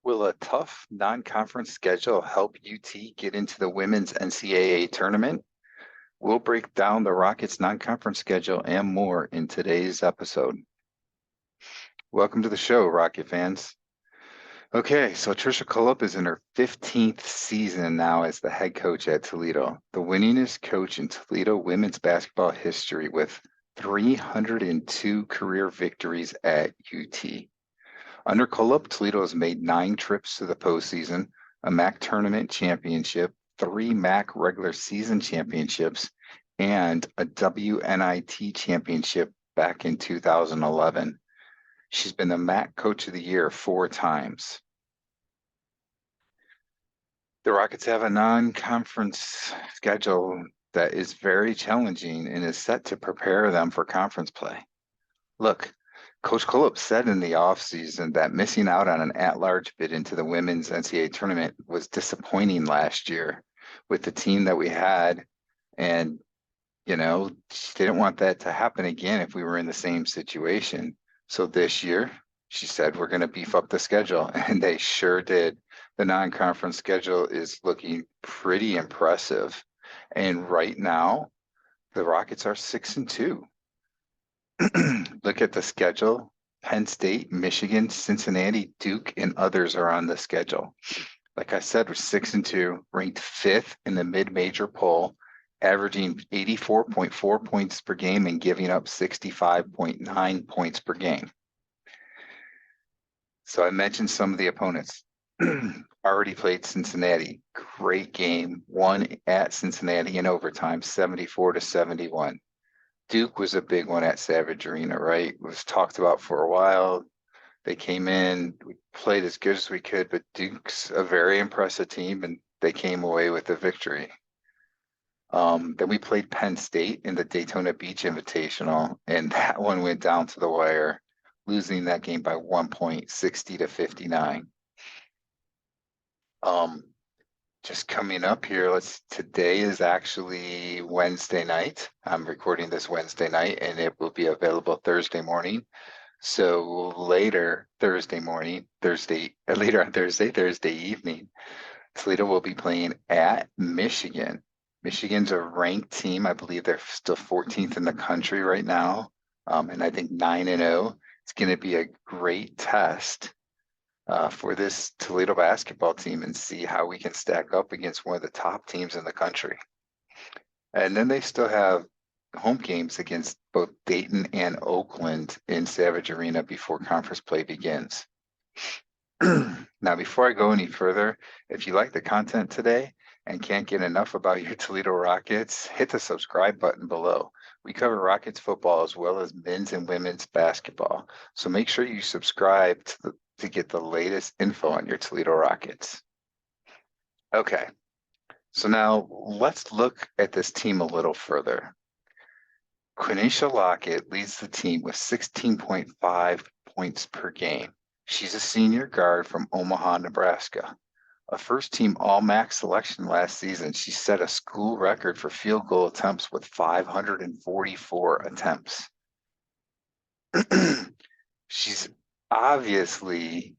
Will a tough non-conference schedule help UT get into the women's NCAA tournament? We'll break down the Rockets non-conference schedule and more in today's episode. Welcome to the show, Rocket fans. Okay, so Trisha Cullup is in her 15th season now as the head coach at Toledo, the winningest coach in Toledo women's basketball history with 302 career victories at UT. Under Cullup, Toledo has made 9 trips to the postseason, a MAC tournament championship, 3 MAC regular season championships, and a WNIT championship back in 2011. She's been the MAC Coach of the Year 4 times. The Rockets have a non-conference schedule that is very challenging and is set to prepare them for conference play. Look, Coach Cullup said in the offseason that missing out on an at-large bid into the women's NCAA tournament was disappointing last year with the team that we had. And, she didn't want that to happen again if we were in the same situation. So this year, she said, we're going to beef up the schedule. And they sure did. The non-conference schedule is looking pretty impressive. And right now, the Rockets are 6-2. Look at the schedule. Penn State, Michigan, Cincinnati, Duke, and others are on the schedule. Like I said, we're 6-2, ranked 5th in the mid-major poll, averaging 84.4 points per game and giving up 65.9 points per game. So I mentioned some of the opponents. Already played Cincinnati. Great game. Won at Cincinnati in overtime, 74-71. Duke was a big one at Savage Arena, right? It was talked about for a while. They came in, we played as good as we could, but Duke's a very impressive team, and they came away with the victory. Then we played Penn State in the Daytona Beach Invitational, and that one went down to the wire, losing that game by 1 point, 60-59. Just coming up here, today is actually Wednesday night. I'm recording this Wednesday night, and it will be available Thursday morning. So later Thursday evening, Toledo will be playing at Michigan. Michigan's a ranked team. I believe they're still 14th in the country right now, and I think 9-0. It's going to be a great test for this Toledo basketball team and see how we can stack up against one of the top teams in the country. And then they still have home games against both Dayton and Oakland in Savage Arena before conference play begins. Now, before I go any further, if you like the content today and can't get enough about your Toledo Rockets, hit the subscribe button below. We cover Rockets football as well as men's and women's basketball. So make sure you subscribe to get the latest info on your Toledo Rockets. Okay, so now let's look at this team a little further. Quenisha Lockett leads the team with 16.5 points per game. She's a senior guard from Omaha, Nebraska. A first-team All-MAC selection last season, she set a school record for field goal attempts with 544 attempts. She's obviously,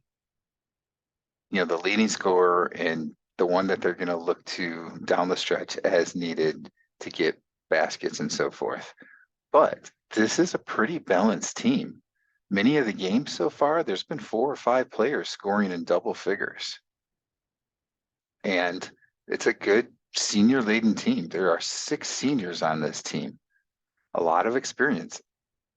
the leading scorer and the one that they're going to look to down the stretch as needed to get baskets and so forth. But this is a pretty balanced team. Many of the games so far, there's been 4 or 5 players scoring in double figures. And it's a good senior-laden team. There are 6 seniors on this team. A lot of experience.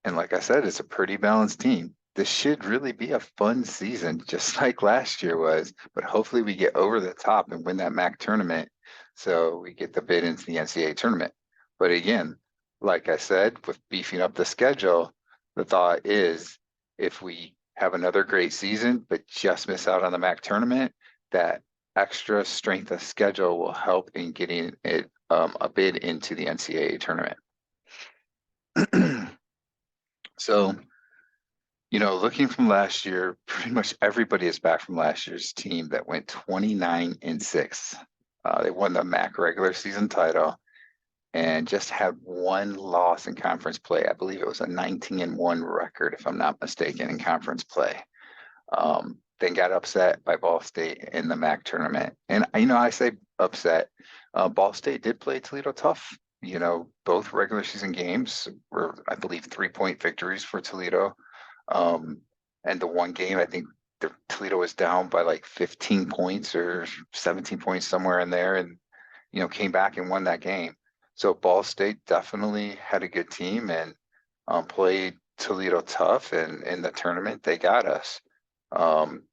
And like I said, it's a pretty balanced team. This should really be a fun season, just like last year was. But hopefully we get over the top and win that MAC tournament so we get the bid into the NCAA tournament. But again, like I said, with beefing up the schedule, the thought is if we have another great season, but just miss out on the MAC tournament, that extra strength of schedule will help in getting it a bid into the NCAA tournament. So, looking from last year, pretty much everybody is back from last year's team that went 29-6. They won the MAC regular season title and just had 1 loss in conference play. I believe it was a 19-1 record, if I'm not mistaken, in conference play. then got upset by Ball State in the MAC tournament. And I say upset. Ball State did play Toledo tough. Both regular season games were, I believe, 3-point victories for Toledo. And the one game, I think Toledo was down by like 15 points or 17 points, somewhere in there, and came back and won that game. So Ball State definitely had a good team and played Toledo tough, and in the tournament they got us. Um,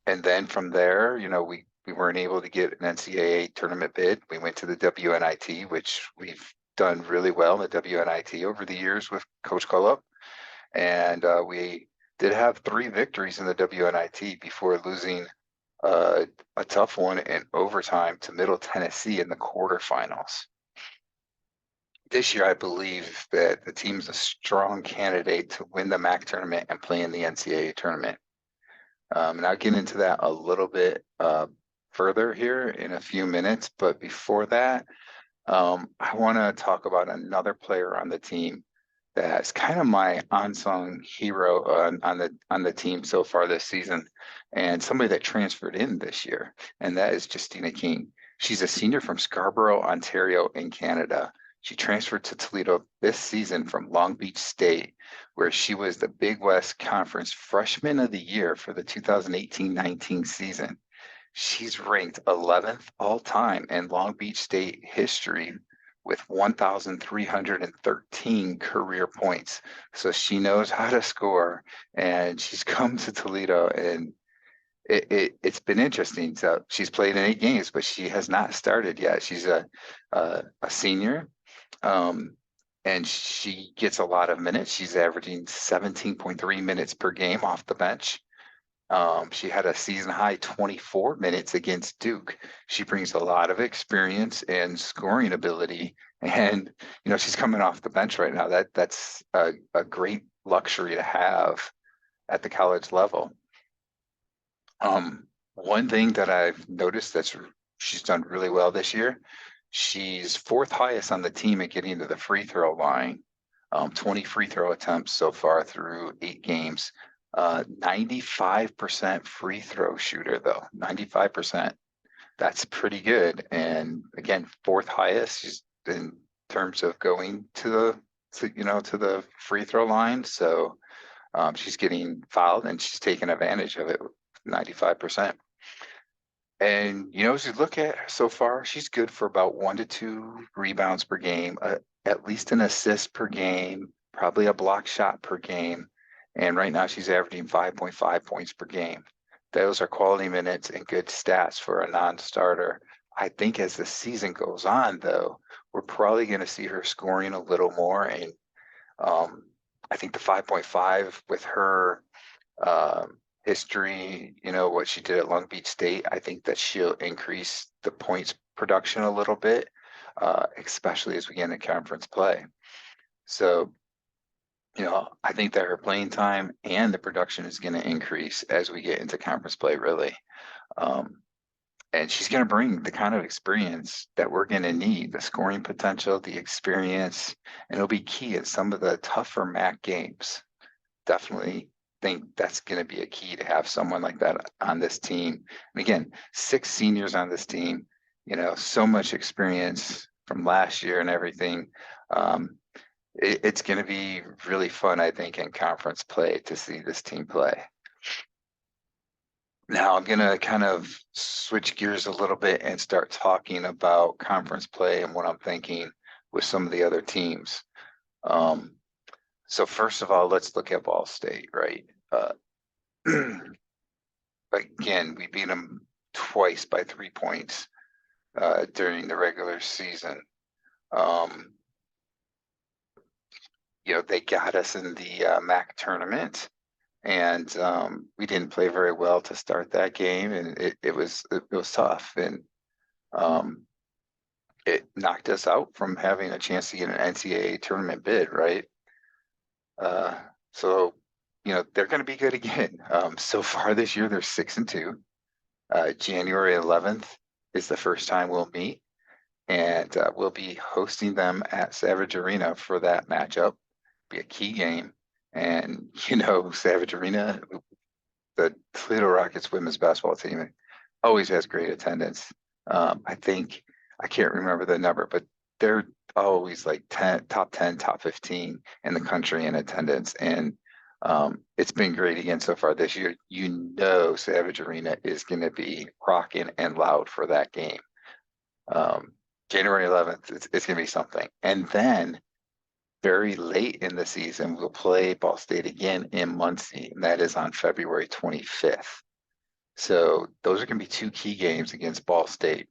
and then from there, we weren't able to get an NCAA tournament bid. We went to the WNIT, which we've done really well in the WNIT over the years with Coach Cullop. And we did have 3 victories in the WNIT before losing a tough one in overtime to Middle Tennessee in the quarterfinals. This year, I believe that the team's a strong candidate to win the MAC tournament and play in the NCAA tournament. And I'll get into that a little bit further here in a few minutes. But before that, I want to talk about another player on the team that's kind of my unsung hero on the team so far this season, and somebody that transferred in this year, and that is Justina King. She's a senior from Scarborough, Ontario, in Canada. She transferred to Toledo this season from Long Beach State, where she was the Big West Conference Freshman of the Year for the 2018-19 season. She's ranked 11th all time in Long Beach State history with 1,313 career points. So she knows how to score, and she's come to Toledo, and it's been interesting. So she's played in 8 games, but she has not started yet. She's a senior, and she gets a lot of minutes. She's averaging 17.3 minutes per game off the bench. She had a season high 24 minutes against Duke. She brings a lot of experience and scoring ability, and she's coming off the bench right now. That's a great luxury to have at the college level. One thing that I've noticed she's done really well this year. She's 4th highest on the team at getting to the free throw line. 20 free throw attempts so far through 8 games. 95% free throw shooter though, 95%. That's pretty good. And again, 4th highest in terms of going to the free throw line. So she's getting fouled and she's taking advantage of it, 95%. And as you look at her so far, she's good for about 1 to 2 rebounds per game, at least an assist per game, probably a block shot per game. And right now she's averaging 5.5 points per game. Those are quality minutes and good stats for a non-starter. I think as the season goes on, though, we're probably going to see her scoring a little more. And I think the 5.5 with her history, what she did at Long Beach State, I think that she'll increase the points production a little bit, especially as we get into conference play. So, I think that her playing time and the production is going to increase as we get into conference play, really. And she's going to bring the kind of experience that we're going to need, the scoring potential, the experience, and it'll be key in some of the tougher MAC games. Definitely think that's going to be a key to have someone like that on this team. And again, 6 seniors on this team, so much experience from last year and everything. It's going to be really fun, I think, in conference play to see this team play. Now I'm going to kind of switch gears a little bit and start talking about conference play and what I'm thinking with some of the other teams. So first of all, let's look at Ball State, right? Again, we beat them twice by 3 points during the regular season. They got us in the MAC tournament, and we didn't play very well to start that game, and it was tough, and it knocked us out from having a chance to get an NCAA tournament bid, right? So they're going to be good again. So far this year, they're 6-2. January 11th is the first time we'll meet, and we'll be hosting them at Savage Arena for that matchup. Be a key game, and Savage Arena, the Toledo Rockets women's basketball team always has great attendance. I think I can't remember the number, but they're always like top 10, top 15 in the country in attendance. And it's been great again so far this year. You know, Savage Arena is going to be rocking and loud for that game. January 11th, it's going to be something. And then very late in the season, we'll play Ball State again in Muncie, and that is on February 25th. So those are going to be two key games against Ball State.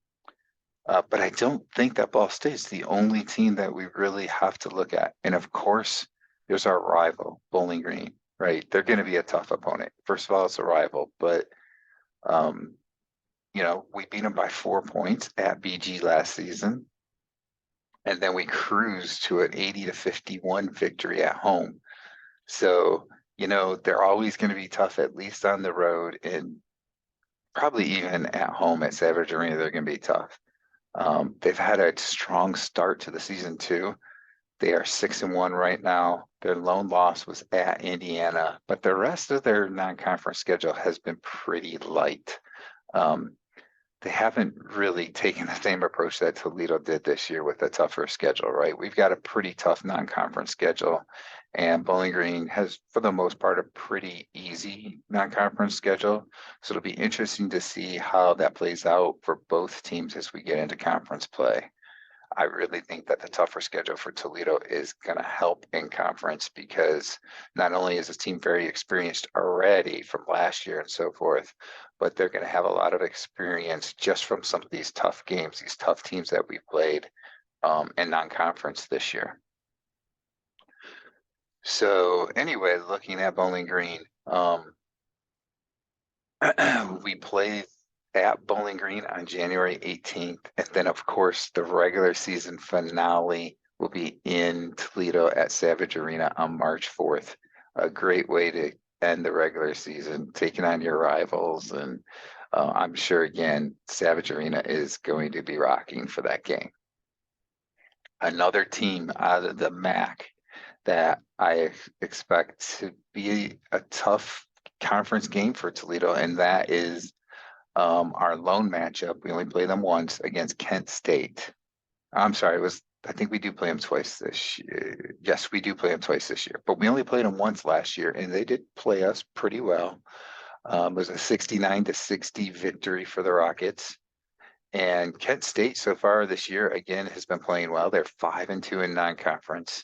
But I don't think that Ball State's the only team that we really have to look at. And of course, there's our rival, Bowling Green, right? They're going to be a tough opponent. First of all, it's a rival, but you know, we beat them by 4 points at BG last season. And then we cruised to an 80-51 victory at home. So, you know, they're always going to be tough, at least on the road, and probably even at home at Savage Arena, they're going to be tough. They've had a strong start to the season too. They are 6-1 right now. Their lone loss was at Indiana, but the rest of their non-conference schedule has been pretty light. They haven't really taken the same approach that Toledo did this year with a tougher schedule, right? We've got a pretty tough non-conference schedule, and Bowling Green has, for the most part, a pretty easy non-conference schedule. So it'll be interesting to see how that plays out for both teams as we get into conference play. I really think that the tougher schedule for Toledo is going to help in conference because not only is this team very experienced already from last year and so forth, but they're going to have a lot of experience just from some of these tough games, these tough teams that we played in non-conference this year. So anyway, looking at Bowling Green, we play at Bowling Green on January 18th. And then, of course, the regular season finale will be in Toledo at Savage Arena on March 4th. A great way to end the regular season, taking on your rivals. And I'm sure, again, Savage Arena is going to be rocking for that game. Another team out of the MAC that I expect to be a tough conference game for Toledo, and that is our lone matchup. We only play them once against Kent State. I'm sorry, I think we do play them twice this year. Yes, we do play them twice this year, but we only played them once last year, and they did play us pretty well. It was a 69-60 victory for the Rockets. And Kent State so far this year, again, has been playing well. They're 5-2 in non-conference.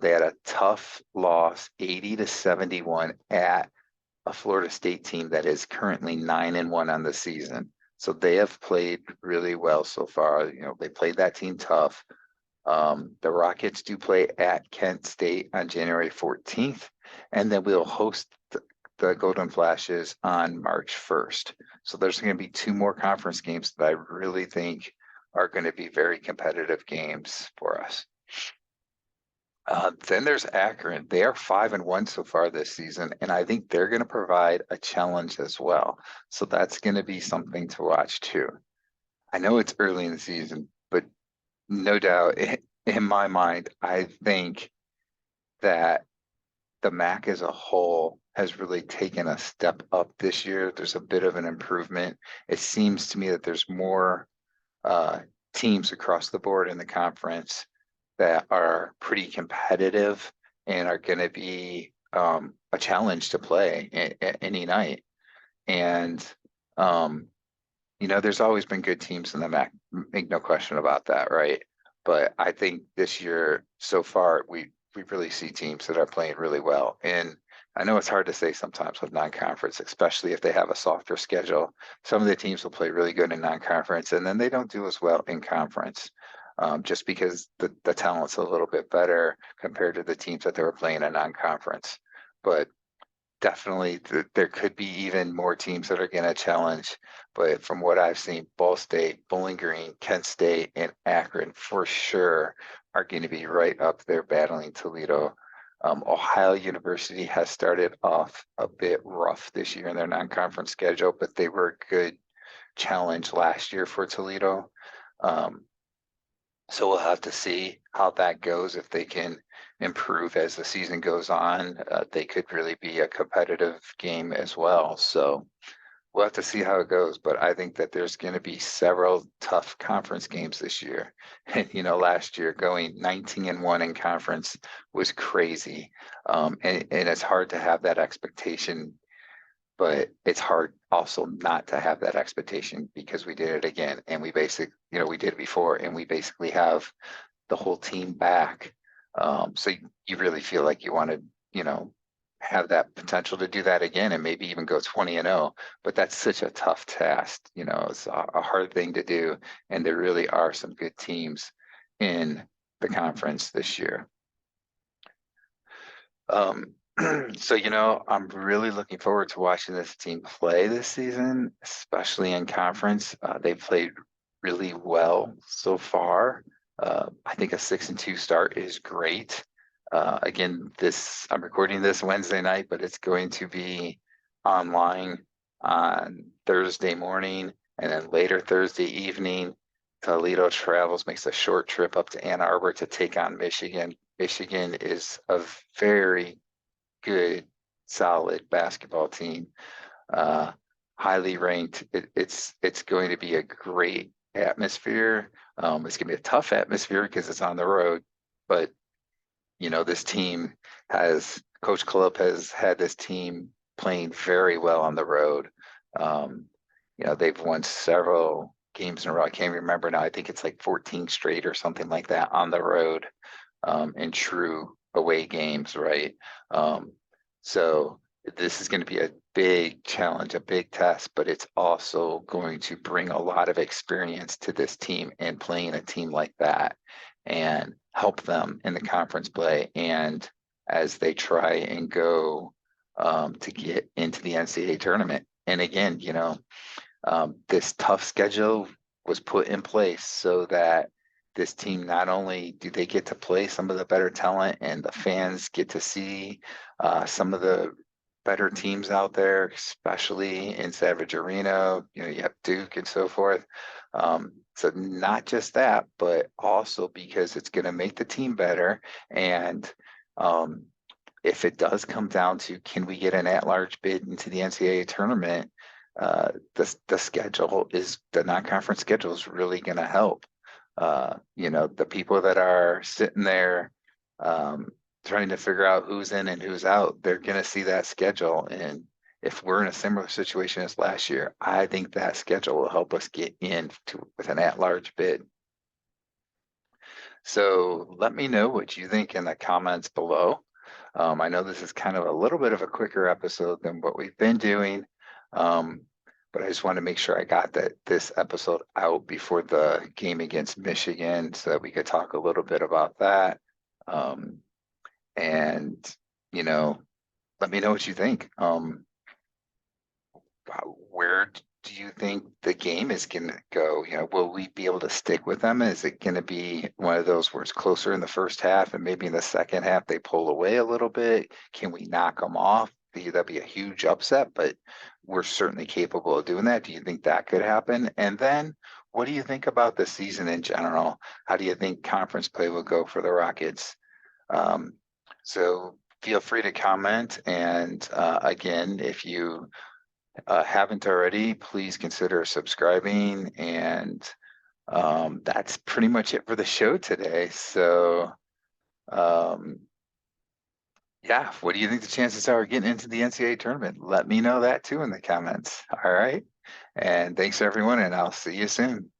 They had a tough loss, 80-71 at a Florida State team that is currently 9-1 on the season. So they have played really well so far. You know, they played that team tough. The Rockets do play at Kent State on January 14th, and then we'll host the Golden Flashes on March 1st. So there's going to be 2 more conference games that I really think are going to be very competitive games for us. Then there's Akron. They are 5-1 so far this season, and I think they're going to provide a challenge as well. So that's going to be something to watch too. I know it's early in the season, but no doubt in my mind, I think that the MAC as a whole has really taken a step up this year. There's a bit of an improvement. It seems to me that there's more teams across the board in the conference that are pretty competitive and are going to be a challenge to play any night. And, you know, there's always been good teams in the MAC, make no question about that, right? But I think this year, so far, we really see teams that are playing really well. And I know it's hard to say sometimes with non-conference, especially if they have a softer schedule. Some of the teams will play really good in non-conference, and then they don't do as well in conference. Just because the talent's a little bit better compared to the teams that they were playing in non-conference. But definitely there could be even more teams that are going to challenge. But from what I've seen, Ball State, Bowling Green, Kent State, and Akron for sure are going to be right up there battling Toledo. Ohio University has started off a bit rough this year in their non-conference schedule, but they were a good challenge last year for Toledo. So we'll have to see how that goes. If they can improve as the season goes on, they could really be a competitive game as well. So we'll have to see how it goes, but I think that there's going to be several tough conference games this year. And last year going 19-1 in conference was crazy. And it's hard to have that expectation, but it's hard also not to have that expectation because we did it again. And we did it before, and we basically have the whole team back. So you really feel like you want to, you know, have that potential to do that again and maybe even go 20-0. But that's such a tough task. It's a hard thing to do. And there really are some good teams in the conference this year. Um, so, I'm really looking forward to watching this team play this season, especially in conference. They've played really well so far. I think a 6-2 start is great. Again, I'm recording this Wednesday night, but it's going to be online on Thursday morning, and then later Thursday evening. Toledo travels, makes a short trip up to Ann Arbor to take on Michigan. Michigan is a very good, solid basketball team, uh, highly ranked. It's going to be a great atmosphere. It's going to be a tough atmosphere because it's on the road, but this team Coach Club has had this team playing very well on the road. Um, they've won several games in a row. I can't remember now. I think it's like 14 straight or something like that on the road, in true away games, right? So this is going to be a big challenge, a big test, but it's also going to bring a lot of experience to this team and playing a team like that and help them in the conference play and as they try and go to get into the NCAA tournament. And again, this tough schedule was put in place so that this team, not only do they get to play some of the better talent and the fans get to see some of the better teams out there, especially in Savage Arena, you have Duke and so forth. So not just that, but also because it's going to make the team better. And if it does come down to, can we get an at-large bid into the NCAA tournament, the non-conference schedule is really going to help. The people that are sitting there trying to figure out who's in and who's out, they're going to see that schedule. And if we're in a similar situation as last year, I think that schedule will help us get in with an at-large bid. So let me know what you think in the comments below. I know this is kind of a little bit of a quicker episode than what we've been doing. But I just want to make sure I got this episode out before the game against Michigan so that we could talk a little bit about that. And, let me know what you think. Where do you think the game is going to go? Will we be able to stick with them? Is it going to be one of those where it's closer in the first half and maybe in the second half they pull away a little bit? Can we knock them off? That'd be a huge upset, but we're certainly capable of doing that. Do you think that could happen? And then what do you think about the season in general? How do you think conference play will go for the Rockets? So feel free to comment. And again, if you haven't already, please consider subscribing. And that's pretty much it for the show today. So yeah, what do you think the chances are of getting into the NCAA tournament? Let me know that too in the comments. All right. And thanks everyone, and I'll see you soon.